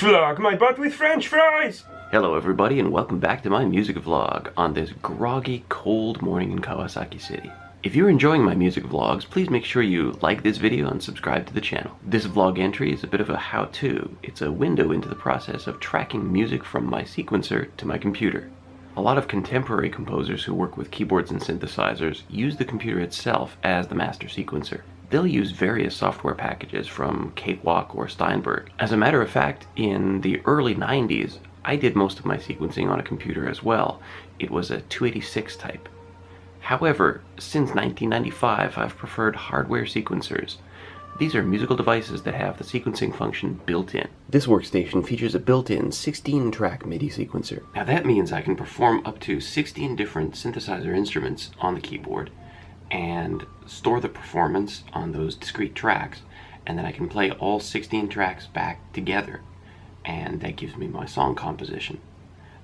Flog my butt with French fries! Hello everybody and welcome back to my music vlog on this groggy, cold morning in Kawasaki City. If you're enjoying my music vlogs, please make sure you like this video and subscribe to the channel. This vlog entry is a bit of a how-to. It's a window into the process of tracking music from my sequencer to my computer. A lot of contemporary composers who work with keyboards and synthesizers use the computer itself as the master sequencer. They'll use various software packages from Cakewalk or Steinberg. As a matter of fact, in the early 90s, I did most of my sequencing on a computer as well. It was a 286 type. However, since 1995, I've preferred hardware sequencers. These are musical devices that have the sequencing function built in. This workstation features a built-in 16-track MIDI sequencer. Now that means I can perform up to 16 different synthesizer instruments on the keyboard and store the performance on those discrete tracks, and then I can play all 16 tracks back together, and that gives me my song composition.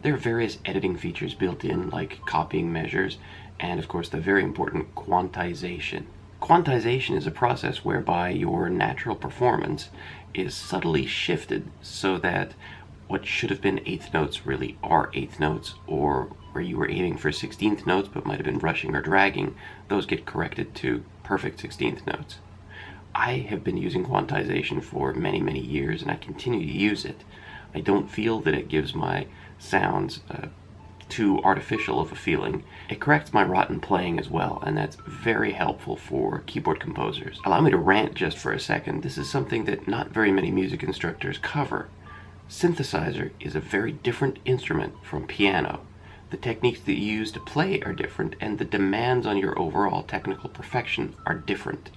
There are various editing features built in, like copying measures, and of course the very important quantization. Quantization is a process whereby your natural performance is subtly shifted so that what should have been eighth notes really are eighth notes, or where you were aiming for 16th notes but might have been rushing or dragging, those get corrected to perfect 16th notes. I have been using quantization for many years and I continue to use it. I don't feel that it gives my sounds too artificial of a feeling. It corrects my rotten playing as well, and that's very helpful for keyboard composers. Allow me to rant just for a second. This is something that not very many music instructors cover. Synthesizer is a very different instrument from piano. The techniques that you use to play are different, and the demands on your overall technical perfection are different.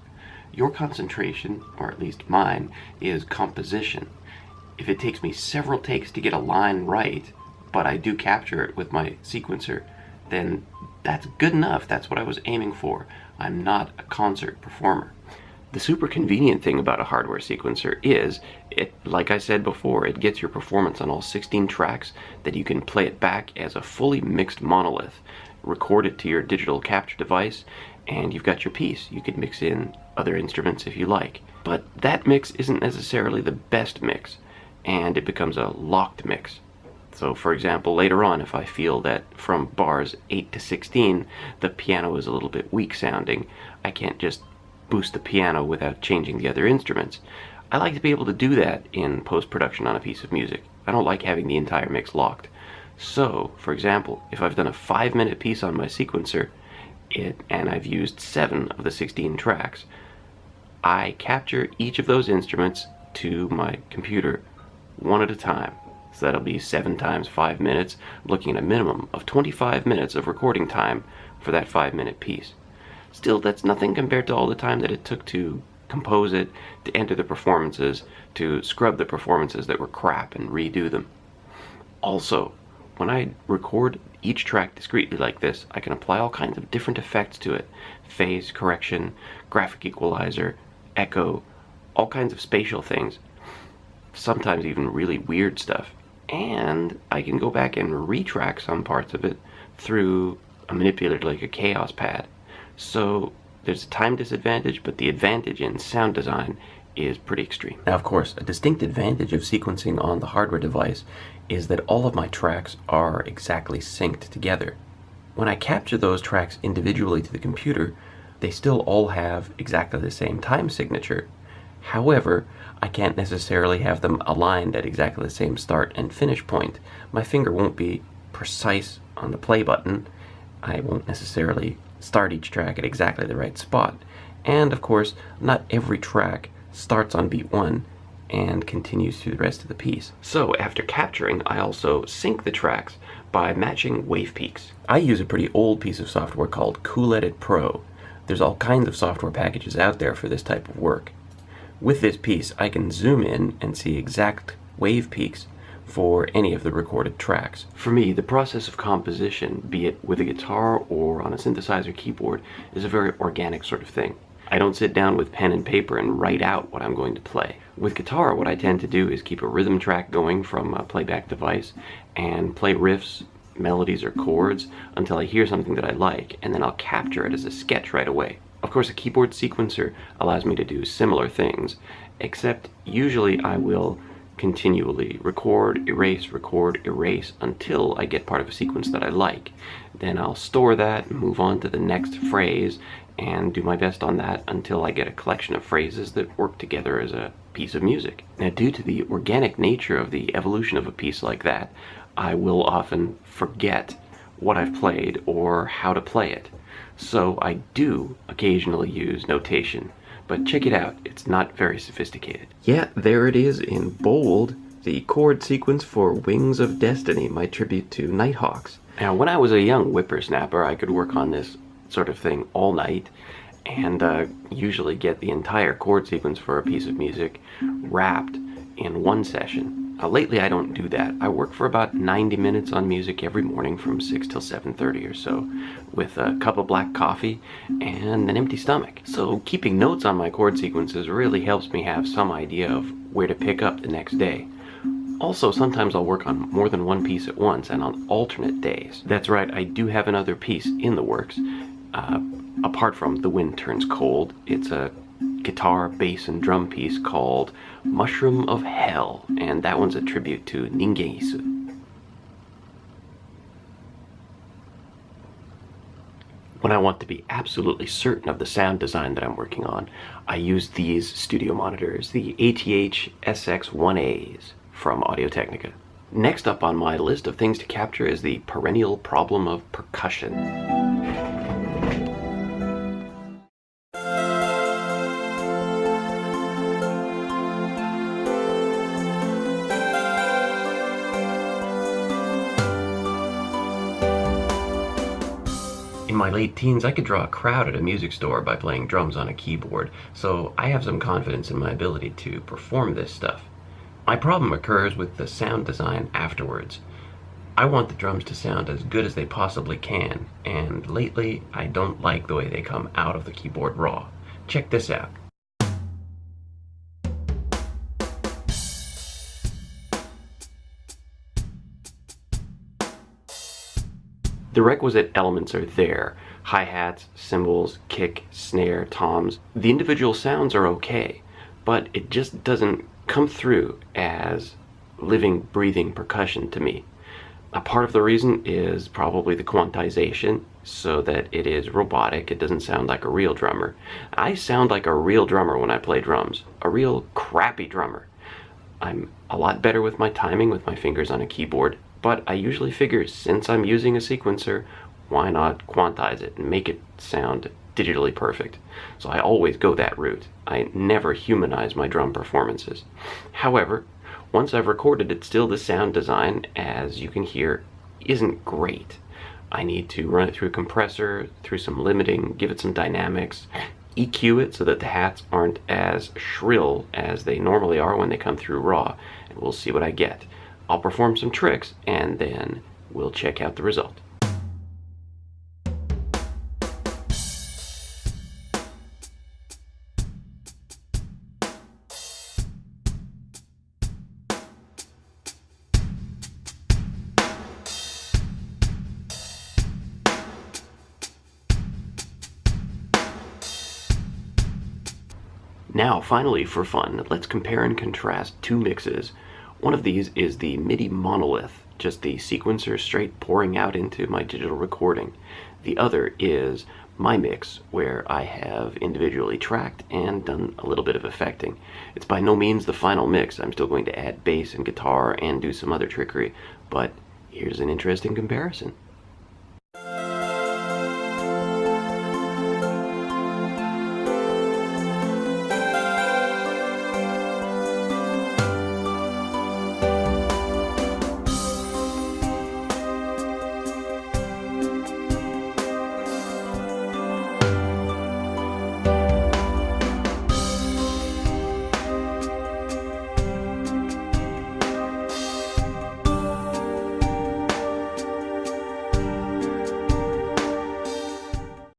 Your concentration, or at least mine, is composition. If it takes me several takes to get a line right, but I do capture it with my sequencer, then that's good enough. That's what I was aiming for. I'm not a concert performer. The super convenient thing about a hardware sequencer is, like I said before, it gets your performance on all 16 tracks, that you can play it back as a fully mixed monolith, record it to your digital capture device, and you've got your piece. You can mix in other instruments if you like. But that mix isn't necessarily the best mix, and it becomes a locked mix. So for example, later on, if I feel that from bars 8 to 16, the piano is a little bit weak sounding, I can't just boost the piano without changing the other instruments. I like to be able to do that in post-production on a piece of music. I don't like having the entire mix locked. So, for example, if I've done a 5-minute piece on my sequencer, and I've used 7 of the 16 tracks, I capture each of those instruments to my computer one at a time. So that'll be 7 times 5 minutes, looking at a minimum of 25 minutes of recording time for that 5-minute piece. Still, that's nothing compared to all the time that it took to compose it, to enter the performances, to scrub the performances that were crap and redo them. Also, when I record each track discreetly like this, I can apply all kinds of different effects to it. Phase correction, graphic equalizer, echo, all kinds of spatial things. Sometimes even really weird stuff. And I can go back and retrack some parts of it through a manipulator like a Chaos Pad. So there's a time disadvantage, but the advantage in sound design is pretty extreme. Now, of course, a distinct advantage of sequencing on the hardware device is that all of my tracks are exactly synced together. When I capture those tracks individually to the computer, they still all have exactly the same time signature. However, I can't necessarily have them aligned at exactly the same start and finish point. My finger won't be precise on the play button. I won't necessarily start each track at exactly the right spot. And of course, not every track starts on beat 1 and continues through the rest of the piece. So after capturing, I also sync the tracks by matching wave peaks. I use a pretty old piece of software called Cool Edit Pro. There's all kinds of software packages out there for this type of work. With this piece, I can zoom in and see exact wave peaks for any of the recorded tracks. For me, the process of composition, be it with a guitar or on a synthesizer keyboard, is a very organic sort of thing. I don't sit down with pen and paper and write out what I'm going to play. With guitar, what I tend to do is keep a rhythm track going from a playback device and play riffs, melodies, or chords until I hear something that I like, and then I'll capture it as a sketch right away. Of course, a keyboard sequencer allows me to do similar things, except usually I will continually record, erase until I get part of a sequence that I like. Then I'll store that, move on to the next phrase, and do my best on that until I get a collection of phrases that work together as a piece of music. Now, due to the organic nature of the evolution of a piece like that, I will often forget what I've played or how to play it. So I do occasionally use notation, but check it out, it's not very sophisticated. Yeah, there it is in bold, the chord sequence for Wings of Destiny, my tribute to Nighthawks. Now, when I was a young whippersnapper, I could work on this sort of thing all night and usually get the entire chord sequence for a piece of music wrapped in one session. Lately I don't do that. I work for about 90 minutes on music every morning from 6 till 7:30 or so, with a cup of black coffee and an empty stomach. So keeping notes on my chord sequences really helps me have some idea of where to pick up the next day. Also, sometimes I'll work on more than one piece at once and on alternate days. That's right, I do have another piece in the works. Apart from The Wind Turns Cold, it's a guitar, bass, and drum piece called Mushroom of Hell, and that one's a tribute to Ningeisu. When I want to be absolutely certain of the sound design that I'm working on, I use these studio monitors, the ATH SX1As from Audio-Technica. Next up on my list of things to capture is the perennial problem of percussion. In my late teens, I could draw a crowd at a music store by playing drums on a keyboard, so I have some confidence in my ability to perform this stuff. My problem occurs with the sound design afterwards. I want the drums to sound as good as they possibly can, and lately I don't like the way they come out of the keyboard raw. Check this out. The requisite elements are there. Hi-hats, cymbals, kick, snare, toms. The individual sounds are okay, but it just doesn't come through as living, breathing percussion to me. A part of the reason is probably the quantization, so that it is robotic. It doesn't sound like a real drummer. I sound like a real drummer when I play drums. A real crappy drummer. I'm a lot better with my timing with my fingers on a keyboard, but I usually figure since I'm using a sequencer, why not quantize it and make it sound digitally perfect? So I always go that route. I never humanize my drum performances. However, once I've recorded it, still the sound design, as you can hear, isn't great. I need to run it through a compressor, through some limiting, give it some dynamics, EQ it so that the hats aren't as shrill as they normally are when they come through raw, and we'll see what I get. I'll perform some tricks, and then we'll check out the result. Now, finally, for fun, let's compare and contrast two mixes. One of these is the MIDI monolith, just the sequencer straight pouring out into my digital recording. The other is my mix, where I have individually tracked and done a little bit of effecting. It's by no means the final mix. I'm still going to add bass and guitar and do some other trickery, but here's an interesting comparison.